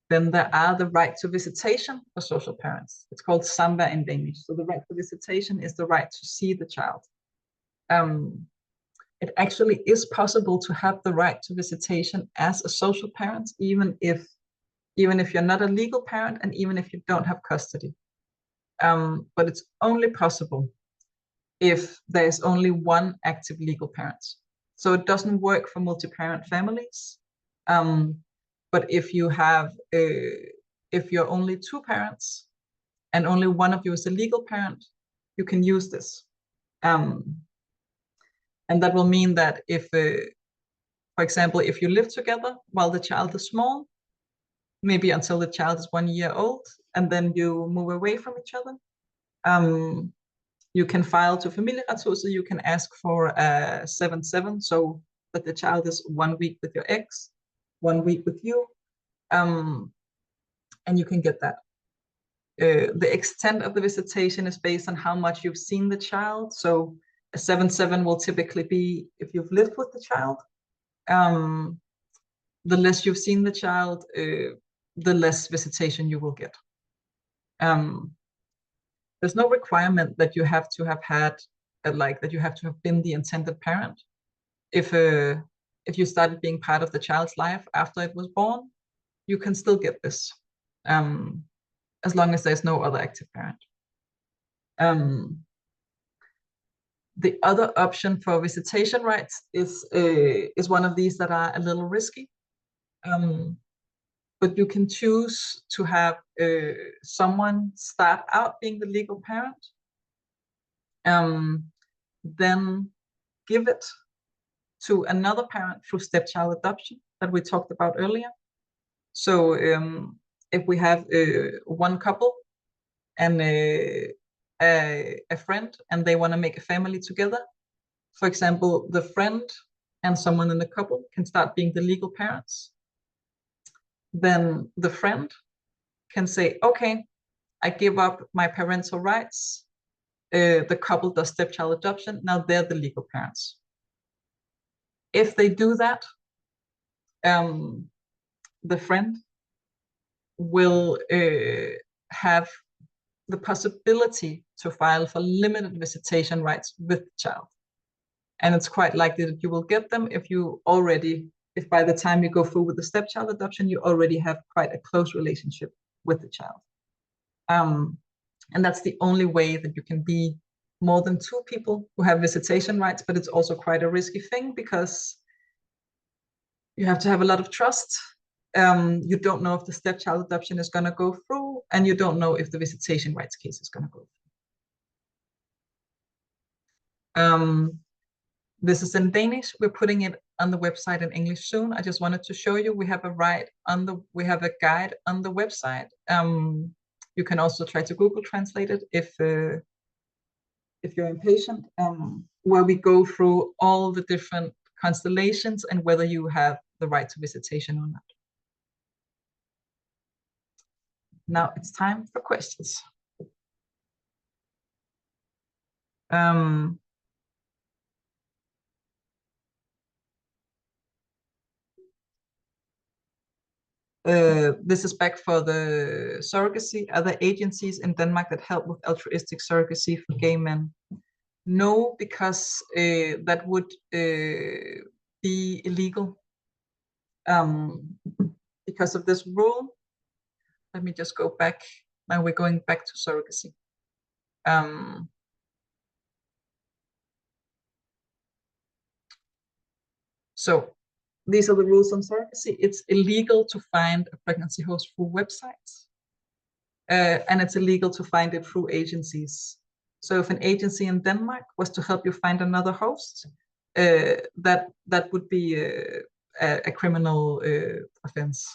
Then there are the right to visitation for social parents. It's called samvær in Danish. So the right to visitation is the right to see the child. It actually is possible to have the right to visitation as a social parent, even if you're not a legal parent and even if you don't have custody. But it's only possible if there's only one active legal parent. So it doesn't work for multi-parent families. But if you're only two parents and only one of you is a legal parent, you can use this. And that will mean that if, for example, if you live together while the child is small, maybe until the child is 1 year old, and then you move away from each other, you can file to familieretshus, so you can ask for a 7/7, so that the child is 1 week with your ex, 1 week with you, and you can get that. The extent of the visitation is based on how much you've seen the child. So a 7/7 will typically be if you've lived with the child. The less you've seen the child, the less visitation you will get. There's no requirement that you have to have had, that you have to have been the intended parent. If you started being part of the child's life after it was born, you can still get this, as long as there's no other active parent. The other option for visitation rights is one of these that are a little risky. But you can choose to have someone start out being the legal parent, then give it to another parent through stepchild adoption that we talked about earlier. So if we have one couple and a friend and they want to make a family together, for example, the friend and someone in the couple can start being the legal parents. Then the friend can say, okay, I give up my parental rights. The couple does stepchild adoption. Now they're the legal parents. If they do that, the friend will have the possibility to file for limited visitation rights with the child. And it's quite likely that you will get them if by the time you go through with the stepchild adoption, you already have quite a close relationship with the child. And that's the only way that you can be more than two people who have visitation rights, but it's also quite a risky thing because you have to have a lot of trust. You don't know if the stepchild adoption is going to go through, and you don't know if the visitation rights case is going to go through. This is in Danish. We're putting it on the website in English soon. I just wanted to show you we have a guide on the website. You can also try to Google translate it if you're impatient, where we go through all the different constellations and whether you have the right to visitation or not. Now it's time for questions. This is back for the surrogacy. Are there agencies in Denmark that help with altruistic surrogacy for gay men? No, because that would be illegal because of this rule. Let me just go back. Now we're going back to surrogacy. So these are the rules on surrogacy. It's illegal to find a pregnancy host through websites, and it's illegal to find it through agencies. So if an agency in Denmark was to help you find another host, that would be a criminal offense.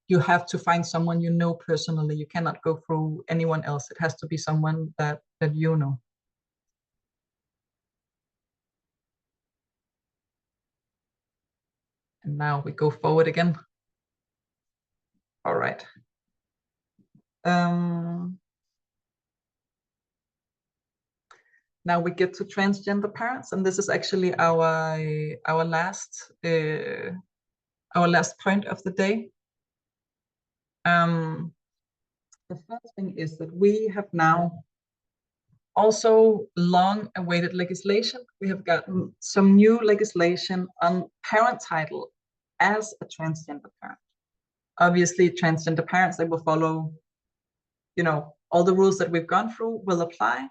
You have to find someone you know personally. You cannot go through anyone else. It has to be someone that you know. And now we go forward again. All right. Now we get to transgender parents, and this is actually our last point of the day. The first thing is that we have now also long-awaited legislation. We have gotten some new legislation on parent title as a transgender parent. Obviously, transgender parents, they will follow, all the rules that we've gone through will apply.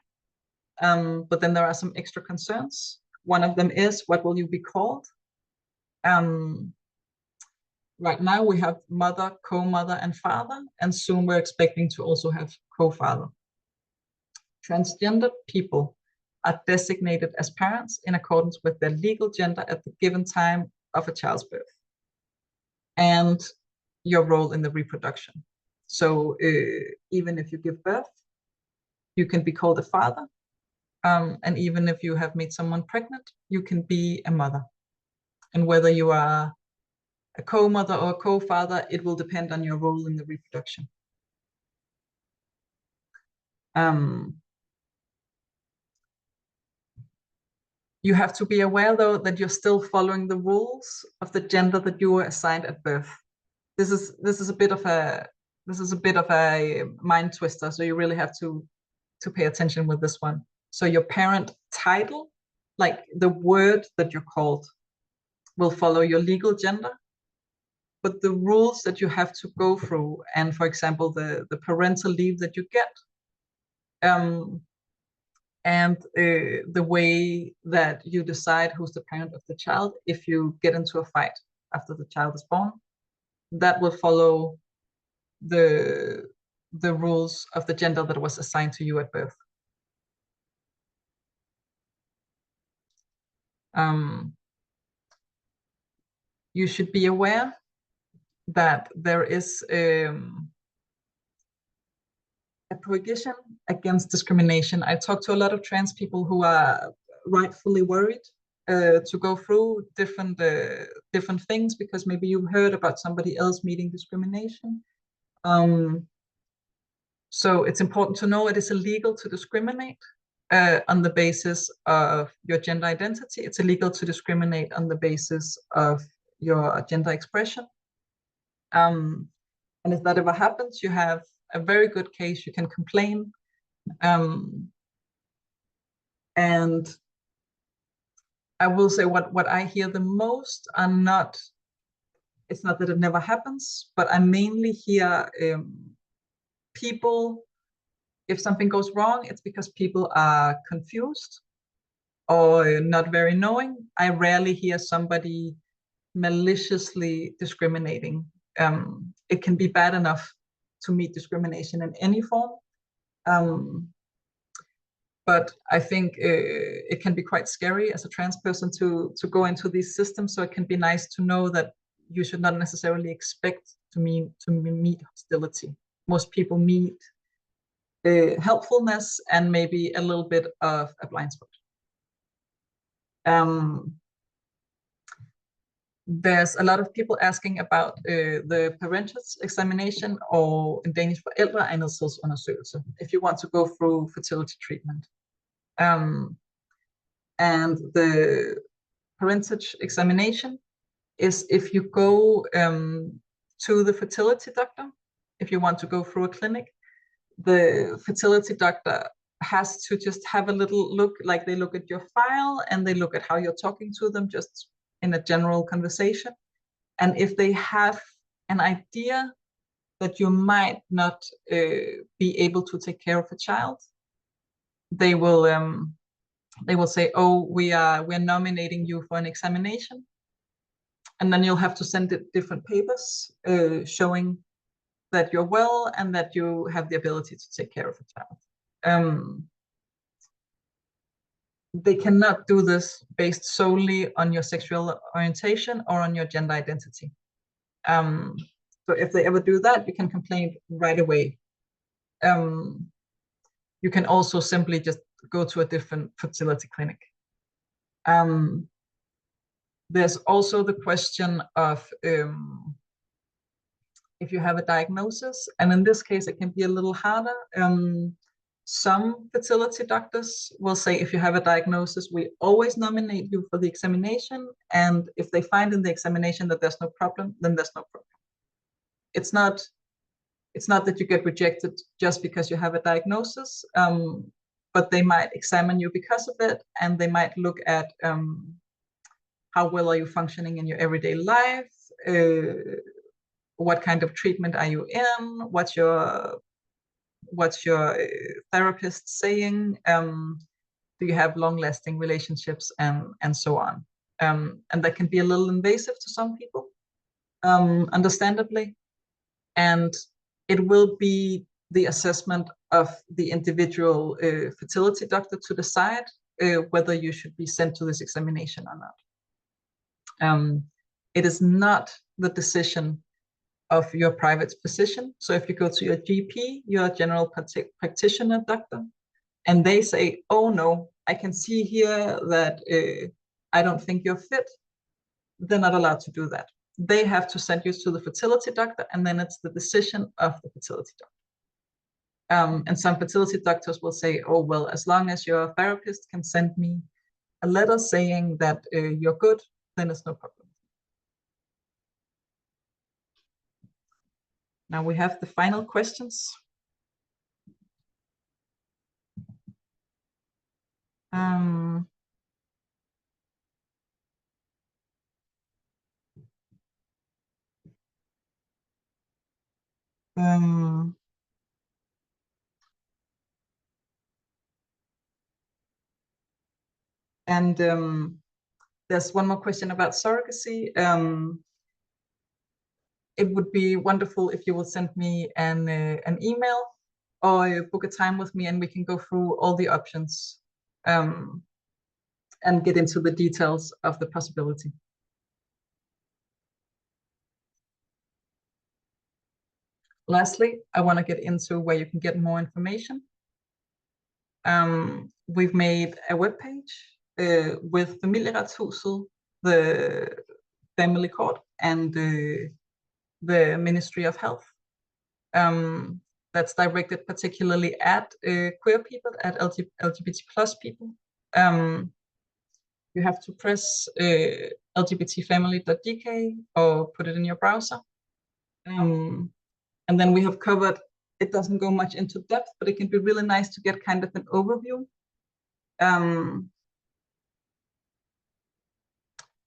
But then there are some extra concerns. One of them is, what will you be called? Right now we have mother, co-mother, and father, and soon we're expecting to also have co-father. Transgender people are designated as parents in accordance with their legal gender at the given time of a child's birth and your role in the reproduction. So even if you give birth, you can be called a father. And even if you have made someone pregnant, you can be a mother. And whether you are a co-mother or a co-father, it will depend on your role in the reproduction. You have to be aware, though, that you're still following the rules of the gender that you were assigned at birth. This is a bit of a mind twister, so you really have to pay attention with this one. So your parent title, like the word that you're called, will follow your legal gender, but the rules that you have to go through, and for example, the parental leave that you get, and the way that you decide who's the parent of the child if you get into a fight after the child is born, that will follow the rules of the gender that was assigned to you at birth. You should be aware that there is a prohibition against discrimination. I talk to a lot of trans people who are rightfully worried to go through different things because maybe you heard about somebody else meeting discrimination. So it's important to know it is illegal to discriminate on the basis of your gender identity. It's illegal to discriminate on the basis of your gender expression. And if that ever happens, you have a very good case. You can complain. And I will say what I hear the most are not, it's not that it never happens, but I mainly hear people, if something goes wrong, it's because people are confused or not very knowing. I rarely hear somebody maliciously discriminating. It can be bad enough to meet discrimination in any form. But I think it can be quite scary as a trans person to go into these systems. So it can be nice to know that you should not necessarily expect to meet hostility. Most people meet helpfulness and maybe a little bit of a blind spot. There's a lot of people asking about the parentage examination, or in Danish forældreegnethedsundersøgelse, if you want to go through fertility treatment. And the parentage examination is if you go to the fertility doctor, if you want to go through a clinic, the fertility doctor has to just have a little look, like they look at your file and they look at how you're talking to them just in a general conversation. And if they have an idea that you might not be able to take care of a child, they will say, oh, we're nominating you for an examination. And then you'll have to send it different papers showing that you're well and that you have the ability to take care of a child. They cannot do this based solely on your sexual orientation or on your gender identity. So if they ever do that, you can complain right away. You can also simply just go to a different fertility clinic. There's also the question of if you have a diagnosis, and in this case, it can be a little harder. Some fertility doctors will say, if you have a diagnosis, we always nominate you for the examination. And if they find in the examination that there's no problem, then there's no problem. It's not that you get rejected just because you have a diagnosis, but they might examine you because of it, and they might look at how well are you functioning in your everyday life, what kind of treatment are you in, what's your therapist saying, do you have long-lasting relationships, and so on. And that can be a little invasive to some people, understandably. And it will be the assessment of the individual fertility doctor to decide whether you should be sent to this examination or not. It is not the decision of your private physician. So if you go to your GP, your general practitioner doctor, and they say, oh no, I can see here that I don't think you're fit, they're not allowed to do that. They have to send you to the fertility doctor, and then it's the decision of the fertility doctor. And some fertility doctors will say, oh, well, as long as your therapist can send me a letter saying that you're good, then it's no problem. Now we have the final questions. And there's one more question about surrogacy. It would be wonderful if you will send me an email or book a time with me, and we can go through all the options and get into the details of the possibility. Lastly, I want to get into where you can get more information. We've made a webpage with Familieretshuset, the family court, and the Ministry of Health. That's directed particularly at queer people, at LGBT plus people. You have to press lgbtfamily.dk or put it in your browser. And then we have covered, it doesn't go much into depth, but it can be really nice to get kind of an overview.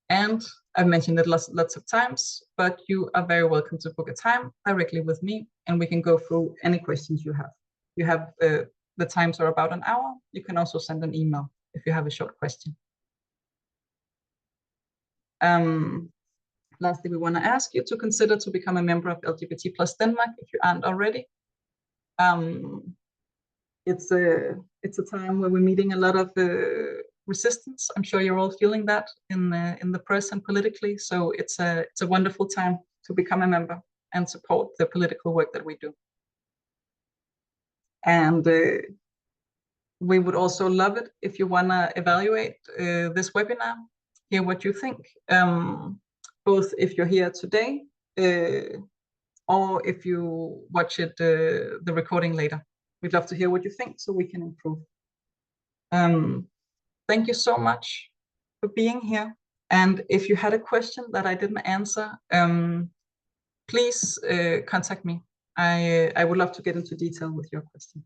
And I've mentioned it lots of times, but you are very welcome to book a time directly with me, and we can go through any questions you have. You have the times are about an hour. You can also send an email if you have a short question. Lastly, we want to ask you to consider to become a member of LGBT plus Denmark if you aren't already. It's a time where we're meeting a lot of resistance. I'm sure you're all feeling that in the press and politically. So it's a wonderful time to become a member and support the political work that we do. And we would also love it if you want to evaluate this webinar, hear what you think. both if you're here today or if you watch it the recording later. We'd love to hear what you think so we can improve. Thank you so much for being here. And if you had a question that I didn't answer, please contact me. I would love to get into detail with your question.